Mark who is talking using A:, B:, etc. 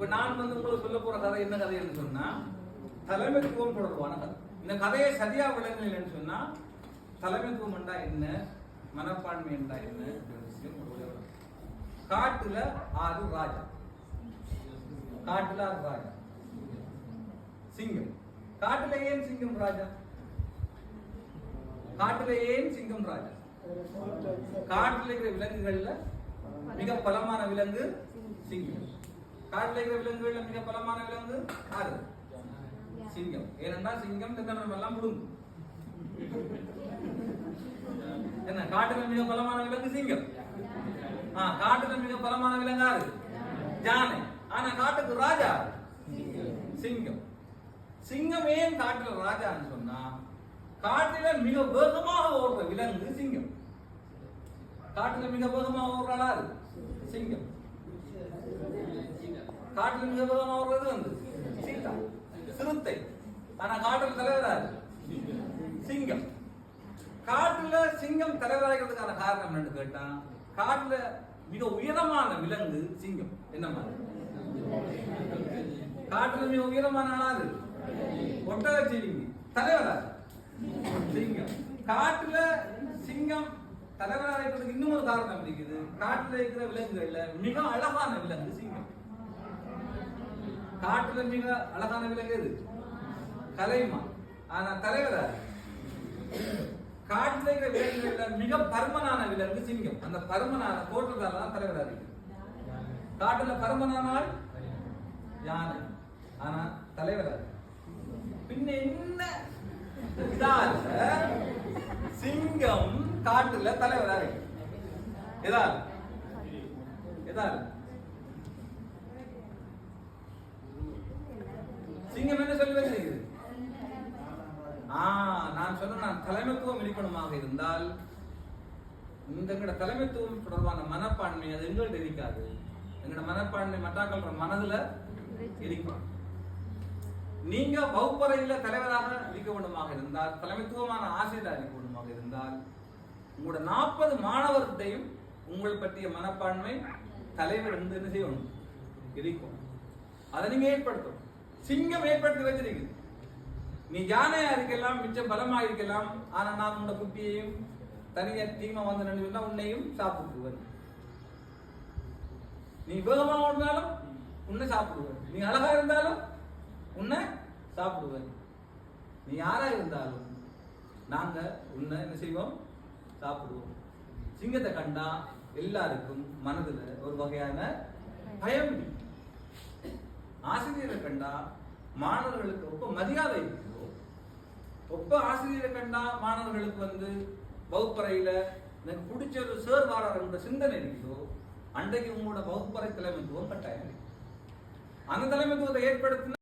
A: இப்ப நான் உங்களுக்கு சொல்ல போற கதை என்ன கதைன்னு சொன்னா தலைமைத்துவம் தொடர்பான கதை. இந்த கதையை சரியா விளங்கலைன்னு சொன்னா தலைமைத்துவம் என்றா என்ன, மனப்பான்மை என்றா என்ன விஷயம். காட்டுல 6 ராஜா, காட்டுல 6 ராஜா. சிங்கம். காட்டுல ஏன் சிங்கம் ராஜா? காட்டுல ஏன் சிங்கம் ராஜா? காட்டுல இருக்கிற விலங்குகள்ல மிக பலமான விலங்கு சிங்கம். காட்டுல இருக்கிற விலங்குகள்ல மிக பலமான விலங்கு யாரு? சிங்கம். ஏனென்றால் சிங்கம் திண்டனம் எல்லாம் முடுங்கும். என்ன, காட்டுல மிக பலமான விலங்கு சிங்கம். காட்டுல மிக பலமான விலங்கு யாரு? யானை. ஆனா காட்டுக்கு ராஜா சிங்கம். சிங்கம் ஏன் காட்டுல ராஜான்னு சொன்னா, காட்டுல மிக வேகமாக ஓடுற விலங்கு சிங்கம். காட்டுல மிக வேகமாக ஓடுறாரு சிங்கம். காட்டுல மிக வேகமாக ஓடுறது சீதா, சிறுத்தை. ஆனா காட்டுல தலைவராரு சிங்கம். காட்டுல சிங்கம் தலைவராகிறதுக்கான காரணம் என்னன்னு கேட்டா, காட்டுல மிக உயரமான விலங்கு சிங்கம். என்ன மாதிரி? காட்டுல மிக உயரமான ஆளாது ஒட்டகச்சிவிங்கி. தலைவராரு சிங்கம். காட்டுல சிங்கம் தலைவராக இருக்கிறதுக்கு இன்னும் ஒரு காரணம் இருக்குது. காட்டுல இருக்கிற விலங்குகள்ல மிக அழகான விலங்கு சிங்கம். காட்டுல மிக அழகான விலங்கு எது? கலைமான். ஆனா தலைவராரு காட்டுல இருக்கிற விலங்குகள்ல மிக பருமனான விலங்கு சிங்கம். அந்த பருமனான தோற்றத்தால தான் தலைவராக இருக்கு. காட்டுல பருமனானால் யானை, ஆனா தலைவராக. பின்ன என்ன இதால சிங்கம் காட்டுல தலைவராக எதால்? எதால்? சிங்கம் என்ன சொல்லி வச்சிருக்குது? நான் சொன்ன தலைமைத்துவம் இருக்கணுமாக இருந்தால் இந்த தலைமைத்துவம் தொடர்பான மனப்பான்மை அது எங்கள்கிட்ட இருக்காது. எங்களோட மனப்பான்மை மட்டாக்கள் மனதுல இருக்கும். நீங்க வகுப்பறையில தலைவராக இருக்க வேண்டுமாக இருந்தால், தலைமைத்துவமான ஆசிரியராக இருக்க வேண்டுமாக இருந்தால், உங்களோட 40 மாணவர்கிட்டையும் உங்கள் பற்றிய மனப்பான்மை தலைவர் என்று என்ன செய்யணும் இருக்கும். அதை நீங்க ஏற்படுத்தும். சிங்கம் ஏற்படுத்தி வச்சிருக்கு. நீ யானையா இருக்கலாம், மிச்சம் பலமா இருக்கலாம், ஆனா நான் உன்னோட குட்டியையும் தனியா தீமா வந்து நினைவுனா உன்னையும் சாப்பிட்டுருவேன். நீ வேகமா ஓடினாலும் உன்னை சாப்பிடுவேன். நீ அழகா இருந்தாலும் உன்னை சாப்பிடுவேன். நீ யாரா இருந்தாலும் நாங்க உன்னை என்ன செய்வோம்? சாப்பிடுவோம். சிங்கத்தை கண்டா எல்லாருக்கும் மனதுல ஒரு வகையான பயம். ஆசிரியரை கண்டா மாணவர்களுக்கு ஒப்ப மரியாதை இருக்குதோ, ஒப்ப ஆசிரியரை கண்டா மாணவர்களுக்கு வகுப்பறையில எனக்கு பிடிச்ச ஒரு சேர் வாரார் என்ற சிந்தனை இருக்குதோ, அன்றைக்கு உங்களோட வகுப்பறை தலைமைத்துவம் கட்டாயம். அந்த தலைமைத்துவத்தை ஏற்படுத்தின